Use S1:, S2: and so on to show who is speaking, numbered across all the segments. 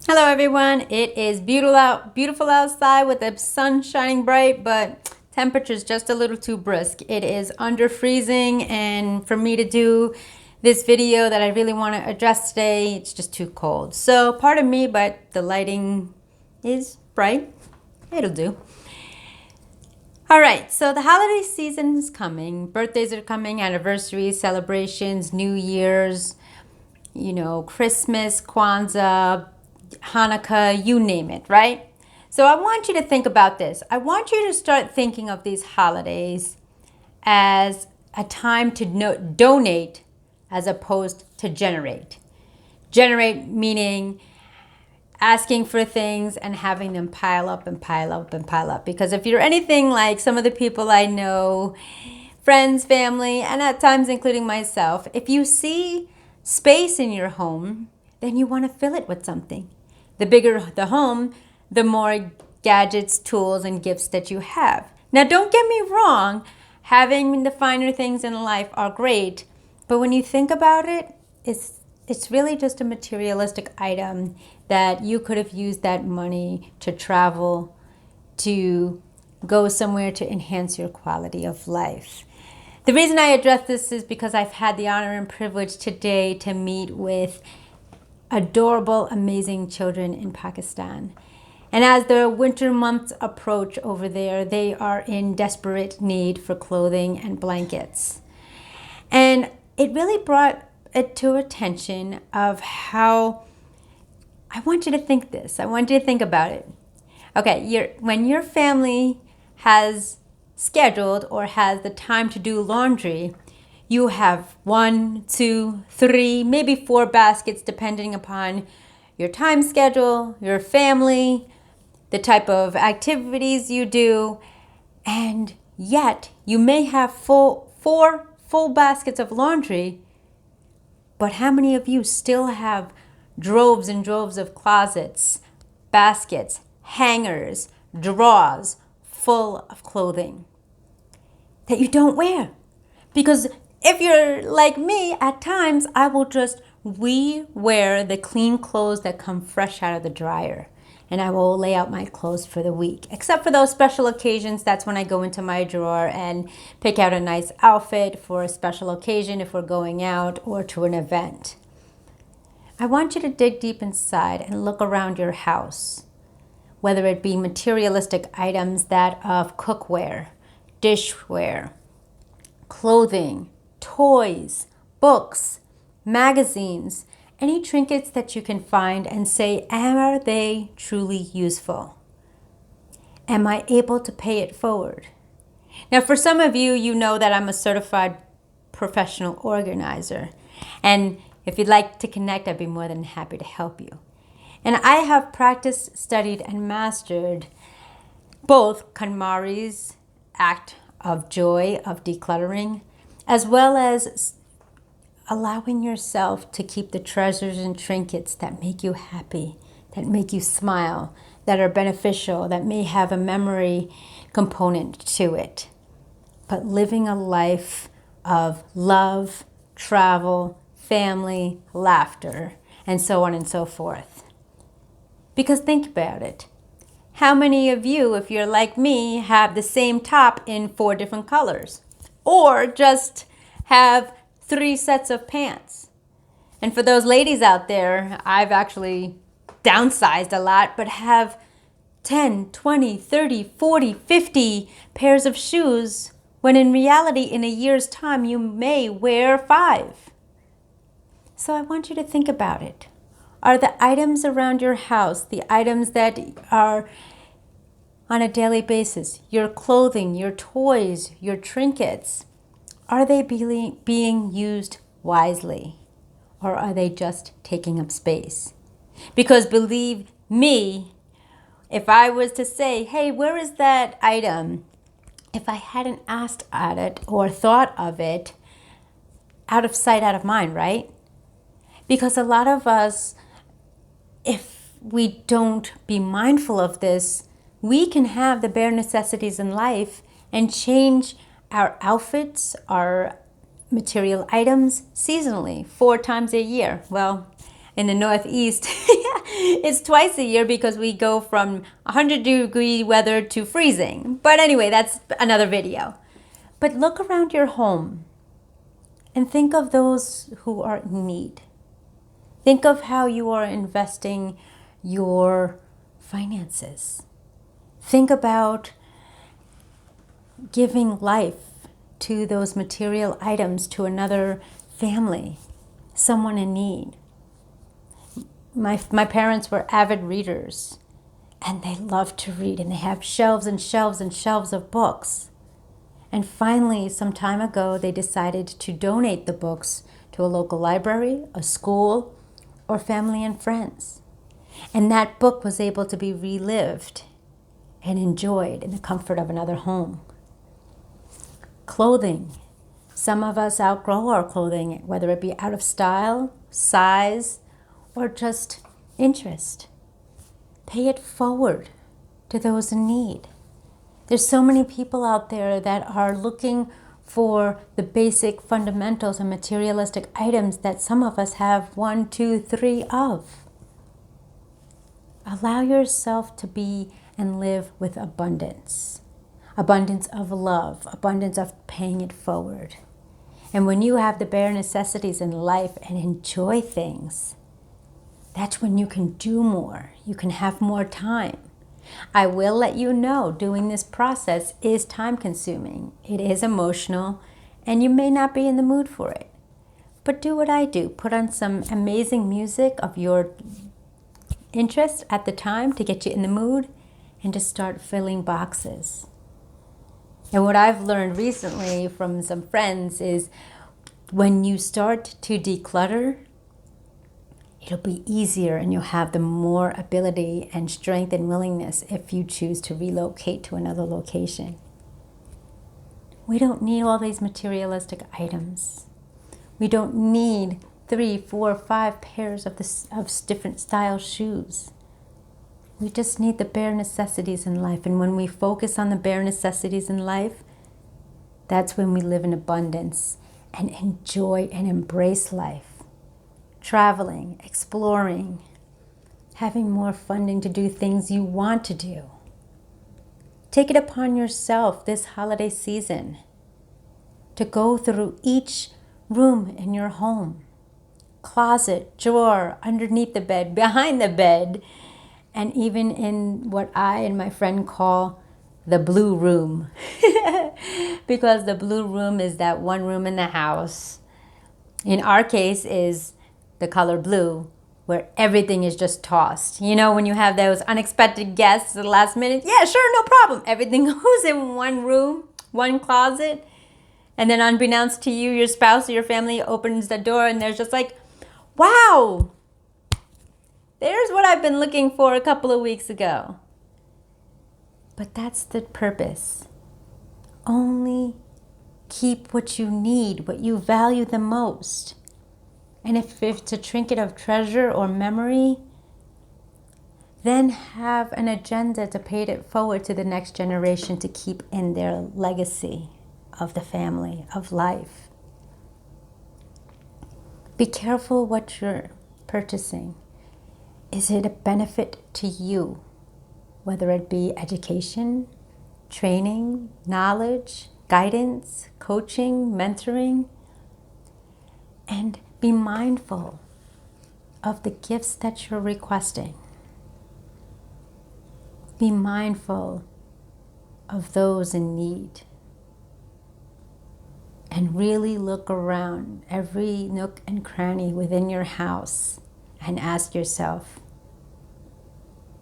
S1: Hello everyone, it is beautiful outside with the sun shining bright, but temperature's just a little too brisk. It is under freezing, and for me to do this video that I really want to address today, it's just too cold. So pardon me, but the lighting is bright. It'll do. All right, so the holiday season is coming. Birthdays are coming, anniversaries, celebrations, New Year's, Christmas, Kwanzaa, Hanukkah, you name it, right? So I want you to think about this. I want you to start thinking of these holidays as a time to donate as opposed to generate. Generate meaning asking for things and having them pile up and pile up and pile up. Because if you're anything like some of the people I know, friends, family, and at times including myself, if you see space in your home, then you want to fill it with something. The bigger the home, the more gadgets, tools, and gifts that you have. Now, don't get me wrong, having the finer things in life are great, but when you think about it, it's really just a materialistic item that you could have used that money to travel, to go somewhere to enhance your quality of life. The reason I address this is because I've had the honor and privilege today to meet with adorable, amazing children in Pakistan. And as the winter months approach over there, they are in desperate need for clothing and blankets. And it really brought it to attention of how I want you to think this. I want you to think about it. Okay, when your family has scheduled or has the time to do laundry, you have 1, 2, 3, maybe 4 baskets depending upon your time schedule, your family, the type of activities you do, and yet you may have 4 full baskets of laundry, but how many of you still have droves and droves of closets, baskets, hangers, drawers full of clothing that you don't wear? Because if you're like me, at times I will just wear the clean clothes that come fresh out of the dryer. And I will lay out my clothes for the week. Except for those special occasions, that's when I go into my drawer and pick out a nice outfit for a special occasion if we're going out or to an event. I want you to dig deep inside and look around your house, whether it be materialistic items that of cookware, dishware, clothing, toys, books, magazines, any trinkets that you can find, and say, are they truly useful? Am I able to pay it forward? Now, for some of you, you know that I'm a certified professional organizer. And if you'd like to connect, I'd be more than happy to help you. And I have practiced, studied, and mastered both KonMari's act of joy, of decluttering, as well as allowing yourself to keep the treasures and trinkets that make you happy, that make you smile, that are beneficial, that may have a memory component to it. But living a life of love, travel, family, laughter, and so on and so forth. Because think about it. How many of you, if you're like me, have the same top in 4 different colors? Or just have 3 sets of pants? And for those ladies out there, I've actually downsized a lot, but have 10, 20, 30, 40, 50 pairs of shoes, when in reality, in a year's time, you may wear 5. So I want you to think about it. Are the items around your house, the items that are on a daily basis, your clothing, your toys, your trinkets, are they being used wisely? Or are they just taking up space? Because believe me, if I was to say, hey, where is that item? If I hadn't asked at it or thought of it, out of sight, out of mind, right? Because a lot of us, if we don't be mindful of this, we can have the bare necessities in life and change our outfits, our material items seasonally, 4 times a year. Well, in the Northeast, it's twice a year because we go from 100-degree weather to freezing. But anyway, that's another video. But look around your home and think of those who are in need. Think of how you are investing your finances. Think about giving life to those material items to another family, someone in need. My parents were avid readers, and they loved to read, and they have shelves and shelves and shelves of books. And finally, some time ago, they decided to donate the books to a local library, a school, or family and friends. And that book was able to be relived and enjoyed in the comfort of another home. Clothing. Some of us outgrow our clothing, whether it be out of style, size, or just interest. Pay it forward to those in need. There's so many people out there that are looking for the basic fundamentals and materialistic items that some of us have 1, 2, 3 of. Allow yourself to be and live with abundance. Abundance of love, abundance of paying it forward. And when you have the bare necessities in life and enjoy things, that's when you can do more. You can have more time. I will let you know doing this process is time consuming. It is emotional, and you may not be in the mood for it. But do what I do. Put on some amazing music of your interest at the time to get you in the mood, and just start filling boxes. And what I've learned recently from some friends is when you start to declutter, it'll be easier, and you'll have the more ability and strength and willingness if you choose to relocate to another location. We don't need all these materialistic items. We don't need 3, 4, 5 pairs of different style shoes. We just need the bare necessities in life. And when we focus on the bare necessities in life, that's when we live in abundance and enjoy and embrace life. Traveling, exploring, having more funding to do things you want to do. Take it upon yourself this holiday season to go through each room in your home, closet, drawer, underneath the bed, behind the bed, and even in what I and my friend call the blue room. Because the blue room is that one room in the house. In our case is the color blue, where everything is just tossed. You know, when you have those unexpected guests at the last minute, yeah, sure, no problem. Everything goes in one room, one closet. And then unbeknownst to you, your spouse or your family opens the door and there's just like, wow, there's what I've been looking for a couple of weeks ago. But that's the purpose. Only keep what you need, what you value the most. And if it's a trinket of treasure or memory, then have an agenda to pay it forward to the next generation to keep in their legacy of the family, of life. Be careful what you're purchasing. Is it a benefit to you? Whether it be education, training, knowledge, guidance, coaching, mentoring. And be mindful of the gifts that you're requesting. Be mindful of those in need. And really look around every nook and cranny within your house and ask yourself,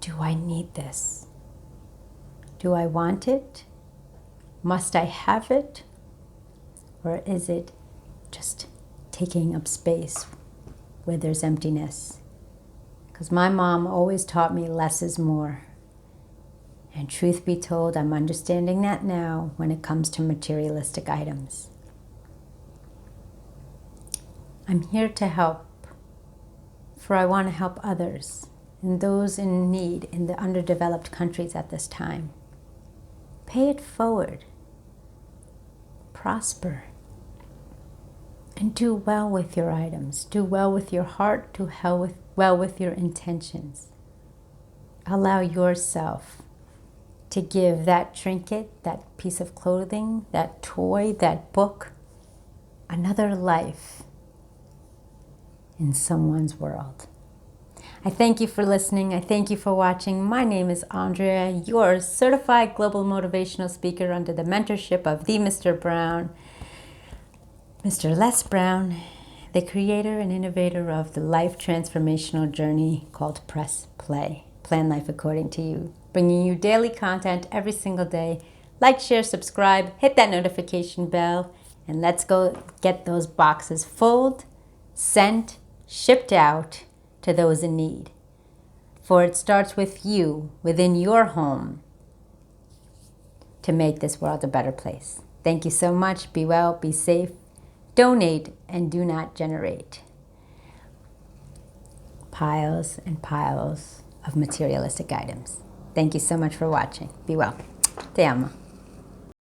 S1: do I need this? Do I want it? Must I have it? Or is it just taking up space where there's emptiness? Because my mom always taught me less is more. And truth be told, I'm understanding that now when it comes to materialistic items. I'm here to help, for I want to help others and those in need in the underdeveloped countries at this time. Pay it forward. Prosper. And do well with your items. Do well with your heart. Do well with your intentions. Allow yourself to give that trinket, that piece of clothing, that toy, that book, another life in someone's world. I thank you for listening. I thank you for watching. My name is Andrea, your certified global motivational speaker under the mentorship of the Mr. Brown, Mr. Les Brown, the creator and innovator of the life transformational journey called Press Play. Plan life according to you. Bringing you daily content every single day. Like, share, subscribe, hit that notification bell, and let's go get those boxes full, sent, shipped out to those in need. For it starts with you, within your home, to make this world a better place. Thank you so much. Be well, be safe, donate, and do not generate piles and piles of materialistic items. Thank you so much for watching. Be well. Te amo.